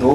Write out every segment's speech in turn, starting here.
2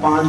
5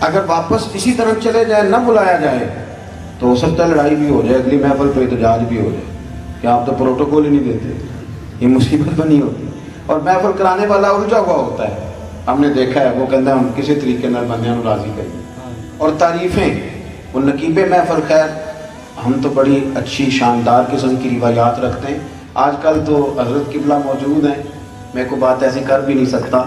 اگر واپس اسی طرح چلے جائے، نہ بلایا جائے، تو ہو سکتا ہے لڑائی بھی ہو جائے، اگلی محفل پہ احتجاج بھی ہو جائے کہ آپ تو پروٹوکول ہی نہیں دیتے، یہ مصیبت بنی ہوتی. اور محفل کرانے والا الجھا ہوا ہوتا ہے، ہم نے دیکھا ہے، وہ کہتا ہے ہم کسی طریقے نال بندیاں نوں راضی کریں. اور تعریفیں، وہ نقیب محفل، خیر ہم تو بڑی اچھی شاندار قسم کی روایات رکھتے ہیں. آج کل تو حضرت قبلہ موجود ہیں، میں کوئی بات ایسی کر بھی نہیں سکتا.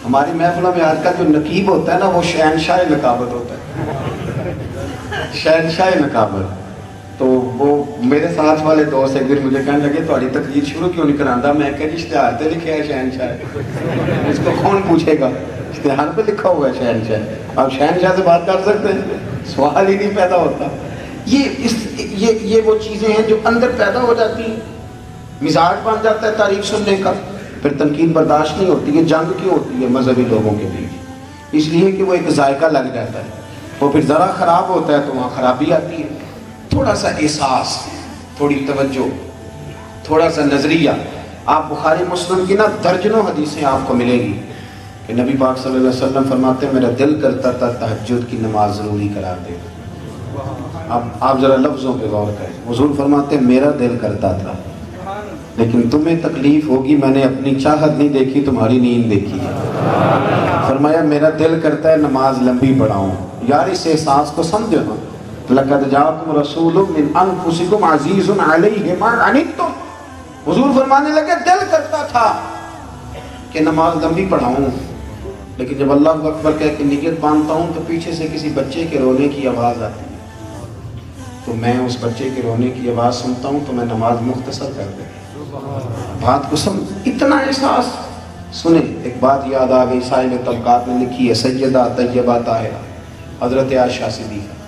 ہماری محفلوں میں آج کل جو نقیب ہوتا ہے نا، وہ شہنشاہ نقابت ہوتا ہے، شہنشاہ نقابت. تو وہ میرے ساتھ والے دوست ایک دن مجھے کہنے لگے تھوڑی تقریر شروع کیوں نہیں کراندہ؟ میں کہا اشتہار پہ لکھا ہے شہنشاہ، اس کو کون پوچھے گا؟ اشتہار پہ لکھا ہوا ہے شہنشاہ، آپ شہنشاہ سے بات کر سکتے ہیں؟ سوال ہی نہیں پیدا ہوتا. یہ وہ چیزیں ہیں جو اندر پیدا ہو جاتی ہیں، مزاج بن جاتا ہے تعریف سننے کا، پھر تنقید برداشت نہیں ہوتی. یہ جنگ کیوں ہوتی ہے مذہبی لوگوں کے بیچ؟ اس لیے کہ وہ ایک ذائقہ لگ جاتا ہے، وہ پھر ذرا خراب ہوتا ہے تو وہاں خرابی آتی ہے. تھوڑا سا احساس، تھوڑی توجہ، تھوڑا سا نظریہ. آپ بخاری مسلم کی نا درجنوں حدیثیں آپ کو ملے گی کہ نبی پاک صلی اللہ علیہ وسلم فرماتے ہیں میرا دل کرتا تھا تہجد کی نماز ضروری قرار دے. اب آپ ذرا لفظوں پہ غور کریں. حضور فرماتے ہیں میرا دل کرتا تھا، لیکن تمہیں تکلیف ہوگی، میں نے اپنی چاہت نہیں دیکھی، تمہاری نیند دیکھی. فرمایا میرا دل کرتا ہے نماز لمبی پڑھاؤں. یار اس احساس کو سمجھو نا. لَقَدْ جَاءَكُمْ رَسُولٌ مِّنْ أَنفُسِكُمْ عَزِيزٌ عَلَيْهِ مَا عَنِتُّمْ. حضور فرمانے لگے دل کرتا تھا کہ نماز لمبی پڑھاؤں، لیکن جب اللہ اکبر کہہ کے نیت باندھتا ہوں تو پیچھے سے کسی بچے کے رونے کی آواز آتی ہے، تو میں اس بچے کے رونے کی آواز سنتا ہوں تو میں نماز مختصر کر دیتا ہوں. بات کو سمجھ، اتنا احساس. سنیں ایک بات یاد آ گئی، صاحب طبقات نے لکھی ہے، سیدہ طیبہ طاہرہ حضرت عائشہ صدیقہ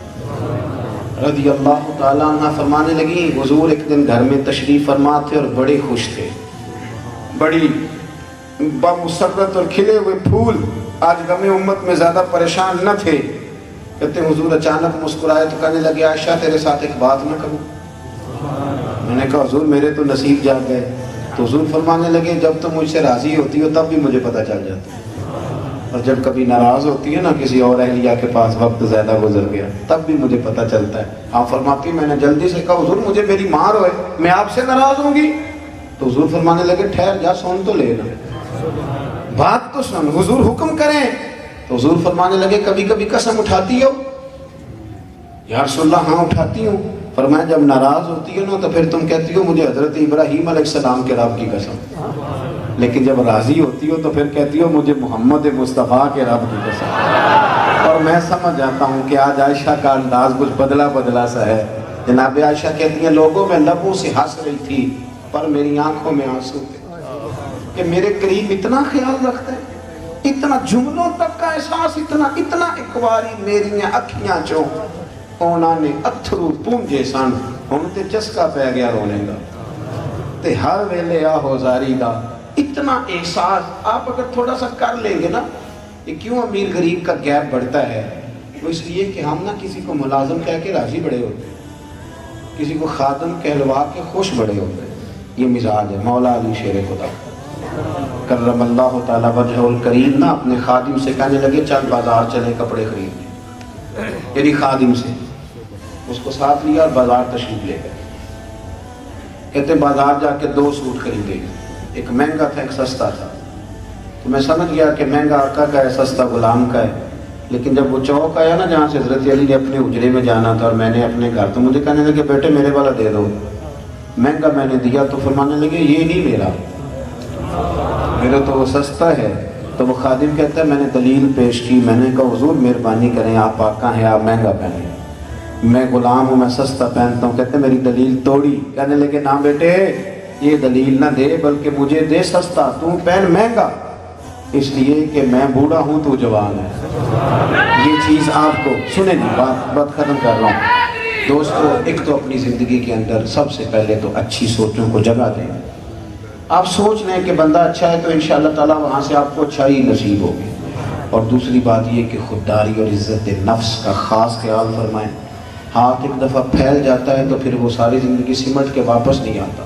رضی اللہ تعالیٰ عنہ فرمانے لگی حضور ایک دن گھر میں تشریف فرما تھے اور بڑے خوش تھے، بڑی بمسرت اور کھلے ہوئے پھول. آج غم امت میں زیادہ پریشان نہ تھے. کہتے ہیں حضور اچانک مسکرائے تو کہنے لگے عائشہ تیرے ساتھ ایک بات نہ کروں؟ میں نے کہا حضور میرے تو نصیب جاگ گئے. تو حضور فرمانے لگے جب تم مجھ سے راضی ہوتی ہو تب بھی مجھے پتہ چل جاتا ہے، اور جب کبھی ناراض ہوتی ہے نا کسی اور اہلیہ کے پاس، وقت زیادہ گزر گیا، تب بھی مجھے پتہ چلتا ہے. آپ فرماتی میں نے جلدی سے کہا حضور مجھے میری ماں روئے، میں آپ سے ناراض ہوں گی؟ تو حضور فرمانے لگے ٹھہر جا، سن تو لینا، بات تو سن، حضور حکم کریں. تو حضور فرمانے لگے کبھی کبھی قسم اٹھاتی ہو؟ یا رسول اللہ ہاں اٹھاتی ہوں. فرمایا جب ناراض ہوتی ہے نا تو پھر تم کہتی ہو مجھے حضرت ابراہیم علیہ السلام کے رب کی قسم، لیکن جب راضی ہوتی ہو تو پھر کہتی ہو مجھے محمد مصطفیٰ کے رب کی قسم. اور میں سمجھ جاتا ہوں کہ آج عائشہ کا انداز کچھ بدلا بدلا سا ہے. جناب عائشہ کہتی ہیں لوگوں میں لبوں سے ہنس رہی تھی پر میری آنکھوں میں آنسو تھے کہ میرے قریب اتنا خیال رکھتے ہیں، اتنا جملوں تک کا احساس، اتنا اکواری میری اکھیاں چوں اونا نے اتھرو پونجے سن ہن تے چسکا پہ گیا رونے گا تے ہر ویلے آہو زاری دا. اتنا احساس آپ اگر تھوڑا سا کر لیں گے نا. یہ کیوں امیر غریب کا گیپ بڑھتا ہے؟ وہ اس لیے کہ ہم نا کسی کو ملازم کہہ کے راضی بڑے ہوتے ہیں، کسی کو خادم کہلوا کے خوش بڑے ہوتے ہیں. یہ مزاج ہے. مولا علی شیر خدا کرم اللہ تعالیٰ وجہ الکریم نا اپنے خادم سے کہنے لگے چل بازار چلیں کپڑے خریدنے. یعنی خادم سے اس کو ساتھ لیا اور بازار تشریف لے گئے. کہتے بازار جا کے 2 سوٹ خریدے، ایک مہنگا تھا ایک سستا تھا. تو میں سمجھ گیا کہ مہنگا آقا کا ہے سستا غلام کا ہے. لیکن جب وہ چوک آیا نا جہاں سے حضرت علی نے اپنے اجرے میں جانا تھا اور میں نے اپنے گھر، تو مجھے کہنے لگے بیٹے میرے والا دے دو. مہنگا میں نے دیا تو فرمانے لگے یہ نہیں میرا تو وہ سستا ہے. تو وہ خادم کہتا ہے میں نے دلیل پیش کی، میں نے کہا حضور مہربانی کریں آپ آقا ہیں، آپ مہنگا پہنیں، میں غلام ہوں، میں سستا پہنتا ہوں. کہتے میری دلیل توڑی. کہنے لگے نا بیٹے یہ دلیل نہ دے بلکہ مجھے دے سستا، تو پہن مہنگا، اس لیے کہ میں بوڑھا ہوں تو جوان ہے. یہ چیز آپ کو سنیں جی، بات ختم کر رہا ہوں دوستو. ایک تو اپنی زندگی کے اندر سب سے پہلے تو اچھی سوچوں کو جگہ دیں. آپ سوچ لیں کہ بندہ اچھا ہے تو انشاءاللہ تعالیٰ وہاں سے آپ کو اچھائی نصیب ہوگی. اور دوسری بات یہ کہ خودداری اور عزت نفس کا خاص خیال فرمائیں. ہاتھ ایک دفعہ پھیل جاتا ہے تو پھر وہ ساری زندگی سمٹ کے واپس نہیں آتا.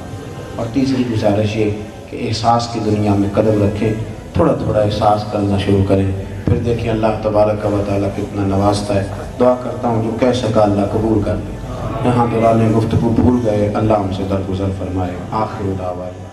اور تیسری گزارش یہ کہ احساس کی دنیا میں قدم رکھیں، تھوڑا تھوڑا احساس کرنا شروع کریں. پھر دیکھیں اللہ تبارک و تعالیٰ کتنا نوازتا ہے. دعا کرتا ہوں جو کہہ سکا اللہ قبول کر لے. یہاں دوران گفتگو بھول گئے اللہ ہم سے درگزر فرمائے. آخر دعوانا